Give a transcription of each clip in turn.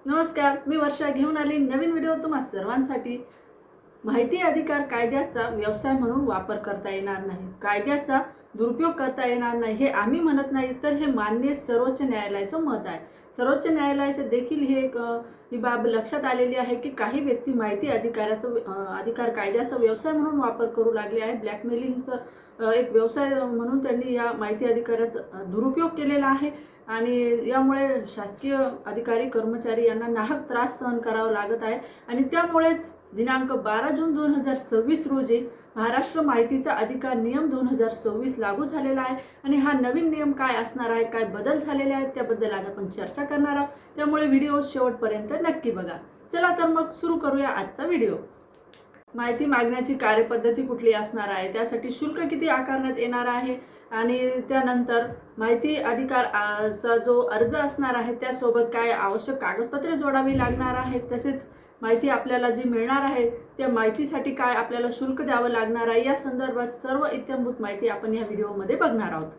नमस्कार, मी वर्षा घेऊन आली नवीन व्हिडिओ तुम्हा सर्वांसाठी। माहिती अधिकार कायद्याचा व्यवसाय म्हणून वापर करता येणार नाही, कायद्याचा दुरुपयोग करता येणार नाही हे आम्ही म्हणत नाही, तर हे माननीय सर्वोच्च न्यायालयाचं मत आहे। सर्वोच्च न्यायालयाचे देखील ही बाब लक्षात आलेली आहे की काही व्यक्ती माहिती अधिकार कायद्याचा व्यवसाय म्हणून वापर करू लागले आहे। ब्लॅकमेलिंगचा एक व्यवसाय म्हणून त्यांनी या माहिती अधिकाराचा दुरुपयोग केलेला आहे आणि यामुळे शासकीय अधिकारी कर्मचारी यांना नाहक त्रास सहन करावा लागत आहे। आणि त्यामुळेच दिनांक 12 जून 2026 रोजी महाराष्ट्र माहितीचा अधिकार नियम 2026 लागू झालेला आहे आणि हा नवीन नियम काय असणार आहे, काय बदल झालेले आहेत त्याबद्दल आज आपण चर्चा करणार आहोत। त्यामुळे व्हिडिओ शेवटपर्यंत नक्की बघा। चला तर मग सुरू करूया आजचा व्हिडिओ। माहिती मागण्याची कार्यपद्धती कुठली असणार आहे, त्यासाठी शुल्क किती आकारण्यात येणार आहे आणि त्यानंतर माहिती अधिकारचा जो अर्ज असणार आहे त्यासोबत काय आवश्यक कागदपत्रे जोडावी लागणार आहेत, तसेच माहिती आपल्याला जी मिळणार आहे त्या माहितीसाठी काय आपल्याला शुल्क द्यावं लागणार आहे, या संदर्भात सर्व इत्थंभूत माहिती आपण या व्हिडिओमध्ये बघणार आहोत।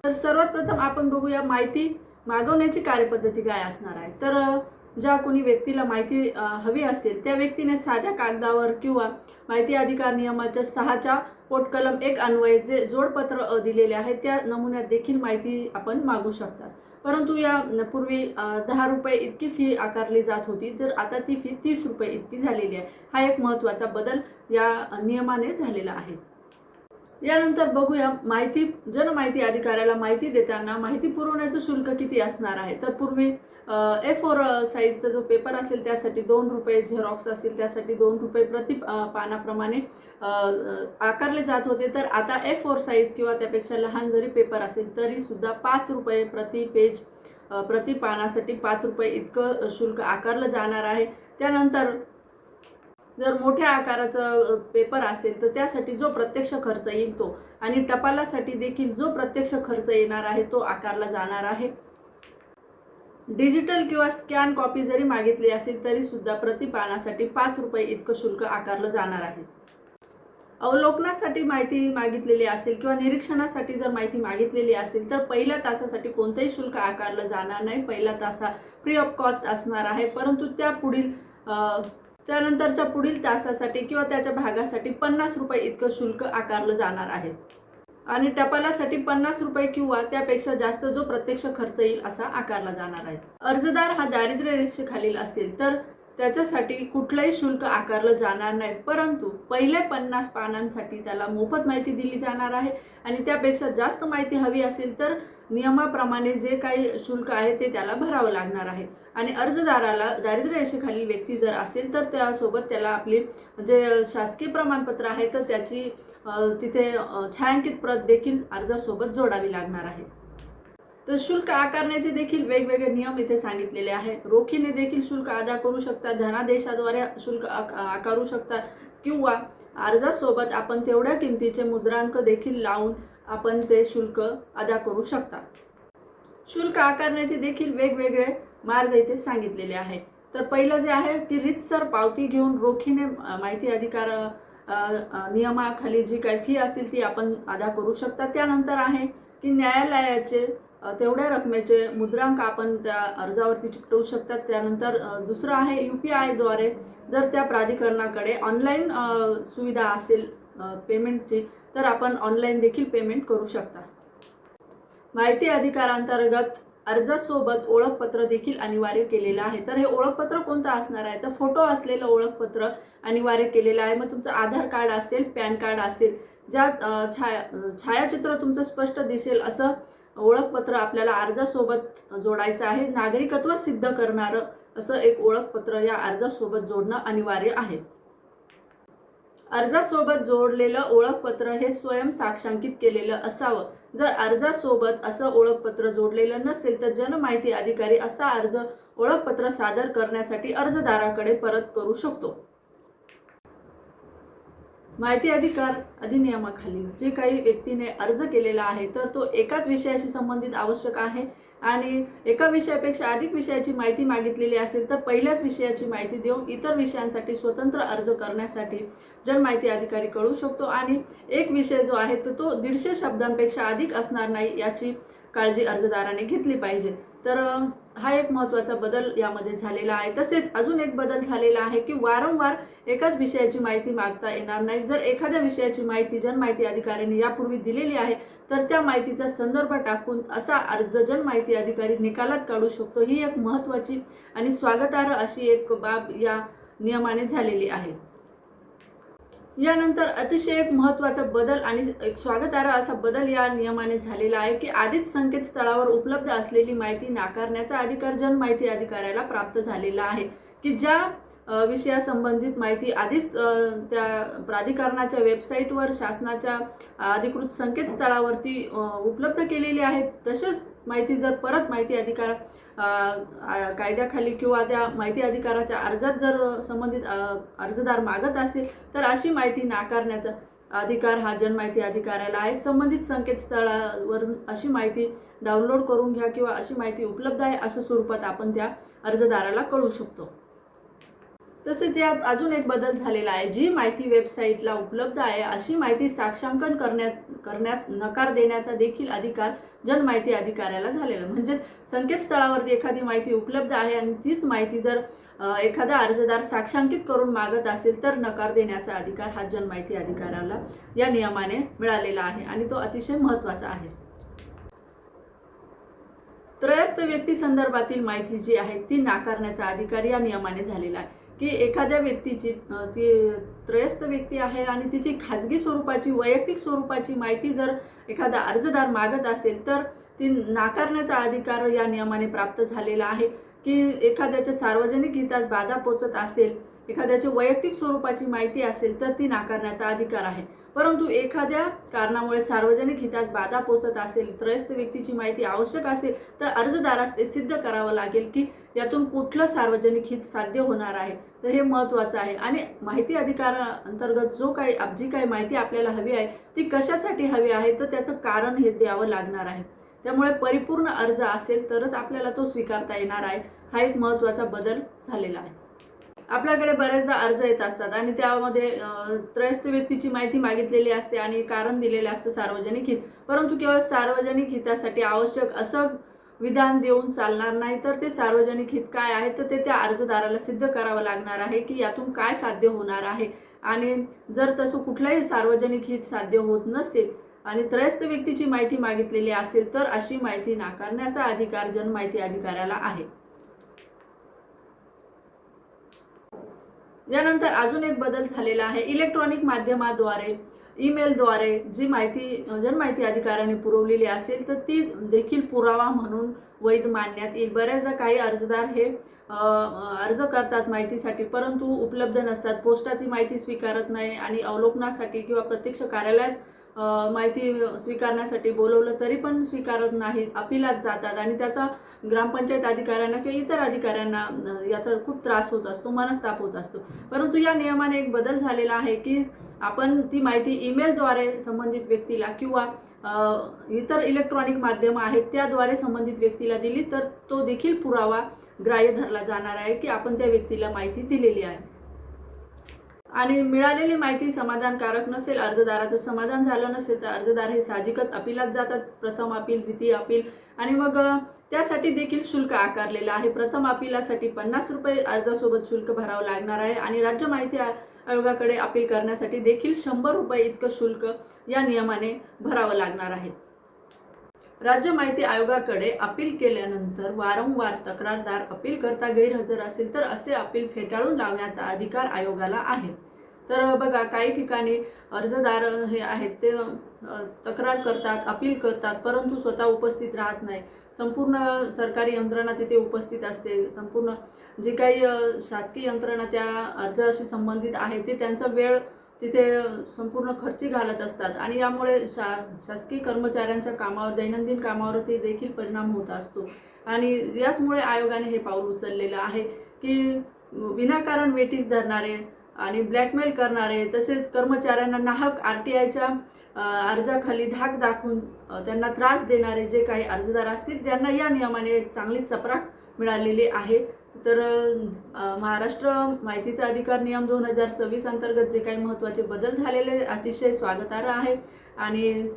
तर सर्वात प्रथम आपण बघूया माहिती मागवण्याची कार्यपद्धती काय असणार आहे। तर ज्या कोणी व्यक्तीला माहिती हवी असेल त्या व्यक्तीने साध्या कागदावर किंवा माहिती अधिकार नियमाच्या 6च्या पोटकलम 1 अन्वये जे जोडपत्र दिलेले आहे त्या नमुन्यात देखील माहिती आपण मागू शकतात। परंतु या पूर्वी 10 रुपये इतकी फी आकारली जात होती, तर आता ती फी 30 रुपये इतकी झालेली आहे। हा एक महत्त्वाचा बदल या नियमाने झालेला आहे। यानंतर बघूया जनमाहिती अधिकाऱ्याला माहिती देताना माहिती पुरवण्याचं शुल्क किती असणार आहे। तर पूर्वी A4 साईजचा जो पेपर असेल त्यासाठी 2 रुपये, झेरॉक्स असेल त्यासाठी 2 रुपये प्रति पानाप्रमाणे आकारले जात होते, तर आता A4 साईज किंवा त्यापेक्षा लहान जरी पेपर असेल तरी सुद्धा 5 रुपये प्रति पेज प्रति पानासाठी 5 रुपये इतकं शुल्क आकारलं जाणार आहे। त्यानंतर जर मोठ्या आकाराचा पेपर असेल तर त्यासाठी जो प्रत्यक्ष खर्च येईल तो, आणि टपालासाठी देखील जो प्रत्यक्ष खर्च येणार आहे तो आकारला जाणार आहे। डिजिटल किंवा स्कॅन कॉपी जरी मागितली असेल तरी सुद्धा प्रति पानासाठी 5 रुपये इतकं शुल्क आकारलं जाणार आहे। अवलोकनासाठी माहिती मागितलेली असेल किंवा निरीक्षणासाठी जर माहिती मागितलेली असेल तर पहिल्या तासासाठी कोणतेही शुल्क आकारलं जाणार नाही, पहिला तास फ्री ऑफ कॉस्ट असणार आहे। परंतु त्यानंतरच्या पुढील तासासाठी किंवा त्याच्या भागासाठी 50 रुपये इतकं शुल्क आकारलं जाणार आहे आणि टपालासाठी 50 रुपये किंवा त्यापेक्षा जास्त जो प्रत्यक्ष खर्च येईल असा आकारला जाणार आहे। अर्जदार हा दारिद्र्य रेषेखालील असेल तर त्याच्यासाठी कुठलंही शुल्क आकारलं जाणार नाही, परंतु पहिले 50 पानांसाठी त्याला मोफत माहिती दिली जाणार आहे आणि त्यापेक्षा जास्त माहिती हवी असेल तर नियमाप्रमाणे जे काही शुल्क आहे ते त्याला भरावं लागणार आहे। आणि अर्जदाराला दारिद्र्य रेषेखालील व्यक्ती जर असेल तर त्यासोबत त्याला आपली जे शासकीय प्रमाणपत्र आहे तर त्याची तिथे छायांकित प्रत देखील अर्जासोबत जोडावी लागणार आहे। तर शुल्क आकारण्याचे देखील वेगवेगळे नियम इथे सांगितलेले आहे। रोखीने देखील शुल्क अदा करू शकता, धनादेशाद्वारे शुल्क आकारू शकता किंवा अर्जासोबत आपण तेवढ्या किमतीचे मुद्रांक देखील लावून आपण ते शुल्क अदा करू शकता। शुल्क आकारण्याचे देखील वेगवेगळे मार्ग इथे सांगितलेले आहे। तर पहिलं जे आहे की रीतसर पावती घेऊन रोखीने माहिती अधिकार नियमाखाली जी काही फी असेल ती आपण अदा करू शकता। त्यानंतर आहे की न्यायालयाचे तेवढ्या रकमेचे मुद्रांक आपण त्या अर्जावरती चिकटवू शकतात। त्यानंतर दुसरं आहे UPI द्वारे जर त्या प्राधिकरणाकडे ऑनलाईन सुविधा असेल पेमेंटची तर आपण ऑनलाईन देखील पेमेंट करू शकता। माहिती अधिकारांतर्गत अर्जासोबत ओळखपत्र देखील अनिवार्य केलेलं आहे। तर हे ओळखपत्र कोणतं असणार आहे, तर फोटो असलेलं ओळखपत्र अनिवार्य केलेलं आहे। मग तुमचं आधार कार्ड असेल, पॅन कार्ड असेल, ज्यात छायाचित्र तुमचं स्पष्ट दिसेल असं ओळखपत्र आपल्याला अर्जासोबत जोडायचं आहे। नागरिकत्व सिद्ध करणारं असं एक ओळखपत्र या अर्जासोबत जोडणं अनिवार्य आहे। अर्जासोबत जोडलेलं ओळखपत्र हे स्वयं साक्षांकित केलेलं असावं। जर अर्जासोबत असं ओळखपत्र जोडलेलं नसेल तर जनमाहिती अधिकारी असा अर्ज ओळखपत्र सादर करण्यासाठी अर्जदाराकडे परत करू शकतो। माहिती अधिकार अधिनियमाखाली जे काही व्यक्तीने अर्ज केलेला आहे तर तो एकाच विषयाशी संबंधित आवश्यक आहे आणि एका विषयापेक्षा अधिक विषयाची माहिती मागितलेली असेल तर पहिल्याच विषयाची माहिती देऊन इतर विषयांसाठी स्वतंत्र अर्ज करण्यासाठी जनमाहिती अधिकारी कळू शकतो। आणि एक विषय जो आहे तो 150 शब्दांपेक्षा अधिक असणार नाही याची काळजी अर्जदाराने घेतली पाहिजे। तर हा एक महत्त्वाचा बदल यामध्ये झालेला आहे। तसेच अजून एक बदल झालेला आहे की वारंवार एकाच विषयाची माहिती मागता येणार नाही। जर एखाद्या विषयाची माहिती जनमाहिती अधिकाऱ्यांनी यापूर्वी दिलेली आहे तर त्या माहितीचा संदर्भ टाकून असा अर्ज जनमाहिती अधिकारी निकालात काढू शकतो। ही एक महत्त्वाची आणि स्वागतार्ह अशी एक बाब या नियमाने झालेली आहे। यानंतर अतिशय एक महत्त्वाचा बदल आणि एक स्वागतार्ह असा बदल या नियमाने झालेला आहे की आधीच संकेतस्थळावर उपलब्ध असलेली माहिती नाकारण्याचा अधिकार जनमाहिती अधिकाऱ्याला प्राप्त झालेला आहे की ज्या विषयासंबंधित माहिती आधीच त्या प्राधिकरणाच्या वेबसाईटवर शासनाच्या अधिकृत संकेतस्थळावरती उपलब्ध केलेली आहे, तसेच माहिती जर परत माहिती अधिकार कायद्याखाली किंवा त्या माहिती अधिकाराच्या अर्जात जर संबंधित अर्जदार मागत असेल तर अशी माहिती नाकारण्याचा अधिकार हा जनमाहिती अधिकाऱ्याला आहे। संबंधित संकेतस्थळावरून अशी माहिती डाउनलोड करून घ्या किंवा अशी माहिती उपलब्ध आहे अशा स्वरूपात आपण त्या अर्जदाराला कळवू शकतो। तसेच यात अजून एक बदल झालेला आहे, जी माहिती वेबसाईटला उपलब्ध आहे अशी माहिती साक्षांकन करण्यास नकार देण्याचा देखील अधिकार जनमाहिती अधिकाऱ्याला झालेला। म्हणजे संकेतस्थळावरती एखादी माहिती उपलब्ध आहे आणि तीच माहिती जर एखादा अर्जदार साक्षांकित करून मागत असेल तर नकार देण्याचा अधिकार हा जनमाहिती अधिकाऱ्याला या नियमाने मिळालेला आहे आणि तो अतिशय महत्त्वाचा आहे। त्रयस्थ व्यक्ती संदर्भातील माहिती जी आहे ती नाकारण्याचा अधिकार या नियमाने झालेला आहे की एखाद्या व्यक्तीची ती त्रयस्थ व्यक्ती आहे आणि तिची खाजगी स्वरूपाची वैयक्तिक स्वरूपाची माहिती जर एखादा अर्जदार मागत असेल तर ती नाकारण्याचा अधिकार या नियमाने प्राप्त झालेला आहे की एखाद्याच्या सार्वजनिक हितास बाधा पोचत असेल, एखाद्याची वैयक्तिक स्वरूपाची माहिती असेल तर ती नाकारण्याचा अधिकार आहे। परंतु एखाद्या कारणामुळे सार्वजनिक हितास बाधा पोचत असेल, त्रयस्थ व्यक्तीची माहिती आवश्यक असेल तर अर्जदारास ते सिद्ध करावं लागेल की यातून कुठलं सार्वजनिक हित साध्य होणार आहे। तर हे महत्त्वाचं आहे आणि माहिती अधिकाराअंतर्गत जी काही माहिती आपल्याला हवी आहे ती कशासाठी हवी आहे तर त्याचं कारण हे द्यावं लागणार आहे। त्यामुळे परिपूर्ण अर्ज असेल तरच आपल्याला तो स्वीकारता येणार आहे। हा एक महत्त्वाचा बदल झालेला आहे। आपल्याकडे बरेचदा अर्ज येत असतात आणि त्यामध्ये त्रयस्थ व्यक्तीची माहिती मागितलेली असते आणि कारण दिलेले असते सार्वजनिक हित, परंतु केवळ सार्वजनिक हितासाठी आवश्यक असं विधान देऊन चालणार नाही, तर ते सार्वजनिक हित काय आहे तर ते त्या अर्जदाराला सिद्ध करावं लागणार आहे की यातून काय साध्य होणार आहे। आणि जर तसं कुठलंही सार्वजनिक हित साध्य होत नसेल आणि त्रयस्थ व्यक्तीची माहिती मागितलेली असेल तर अशी माहिती नाकारण्याचा अधिकार जनमाहिती अधिकाऱ्याला आहे। यानंतर अजून एक बदल झालेला आहे, इलेक्ट्रॉनिक माध्यमाद्वारे ईमेलद्वारे जी माहिती जनमाहिती अधिकाऱ्याने पुरवलेली असेल तर ती देखील पुरावा म्हणून वैध मानण्यात येईल। बऱ्याचदा काही अर्जदार हे अर्ज करतात माहितीसाठी परंतु उपलब्ध नसतात, पोस्टाची माहिती स्वीकारत नाही आणि अवलोकनासाठी किंवा प्रत्यक्ष कार्यालयात माहिती स्वीकारण्यासाठी बोलवलं तरी पण स्वीकारत नाहीत, अपिलात जातात आणि त्याचा ग्रामपंचायत अधिकाऱ्यांना किंवा इतर अधिकाऱ्यांना याचा खूप त्रास होत असतो, मनस्ताप होत असतो। परंतु या नियमाने एक बदल झालेला आहे की आपण ती माहिती ईमेलद्वारे संबंधित व्यक्तीला किंवा इतर इलेक्ट्रॉनिक माध्यम आहेत त्याद्वारे संबंधित व्यक्तीला दिली तर तो देखील पुरावा ग्राह्य धरला जाणार आहे की आपण त्या व्यक्तीला माहिती दिलेली आहे। आणि मिळालेली माहिती समाधानकारक नसेल, अर्जदाराचं समाधान झालं नसेल तर अर्जदार हे साहजिकच अपिलात जातात, प्रथम अपील, द्वितीय अपील आणि मग त्यासाठी देखील शुल्क आकारलेलं आहे। प्रथम अपीलासाठी 50 रुपये अर्जासोबत शुल्क भरावं लागणार आहे आणि राज्य माहिती आयोगाकडे अपील करण्यासाठी देखील 100 रुपये इतकं शुल्क या नियमाने भरावं लागणार आहे। राज्य माहिती आयोगाकडे अपील केल्यानंतर वारंवार तक्रारदार अपील करता गैरहजर असेल तर असे अपील फेटाळून लावण्याचा अधिकार आयोगाला आहे। तर बघा, काही ठिकाणी अर्जदार हे आहेत ते तक्रार करतात, अपील करतात परंतु स्वतः उपस्थित राहत नाही, संपूर्ण सरकारी यंत्रणा तिथे उपस्थित असते, संपूर्ण जे काही शासकीय यंत्रणा त्या अर्जाशी संबंधित आहे ते त्यांचा वेळ तिथे संपूर्ण खर्ची घालत असतात आणि यामुळे शासकीय कर्मचाऱ्यांच्या कामावर, दैनंदिन कामावर ते देखील परिणाम होत असतो। आणि याचमुळे आयोगाने हे पाऊल उचललेलं आहे की विनाकारण वेटीस धरणारे आणि ब्लॅकमेल करणारे, तसेच कर्मचाऱ्यांना नाहक RTIच्या अर्जाखाली धाक दाखवून त्यांना त्रास देणारे जे काही अर्जदार असतील त्यांना या नियमाने एक चांगली चपराक मिळालेली आहे। तर महाराष्ट्र माहितीचा अधिकार नियम 2026 अंतर्गत जे काही महत्त्वाचे बदल झालेले अतिशय स्वागतार्ह आहे। आणि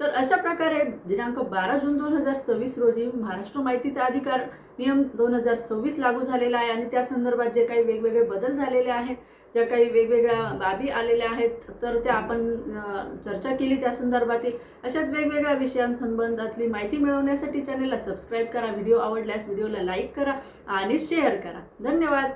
तर अशा प्रकारे दिनांक 12 जून 2026 रोजी महाराष्ट्र माहितीचा अधिकार नियम 2026 लागू झालेला आहे आणि त्या संदर्भात जे काही वेगवेगळे बदल झालेले आहेत, ज्या काही वेगवेगळ्या बाबी आलेल्या आहेत, तर त्या आपण चर्चा केली त्या संदर्भातील. अशाच वेगवेगळ्या विषयांसंबंधातली माहिती मिळवण्यासाठी चॅनलला सबस्क्राईब करा. व्हिडिओ आवडल्यास व्हिडिओला लाईक करा आणि शेअर करा. धन्यवाद.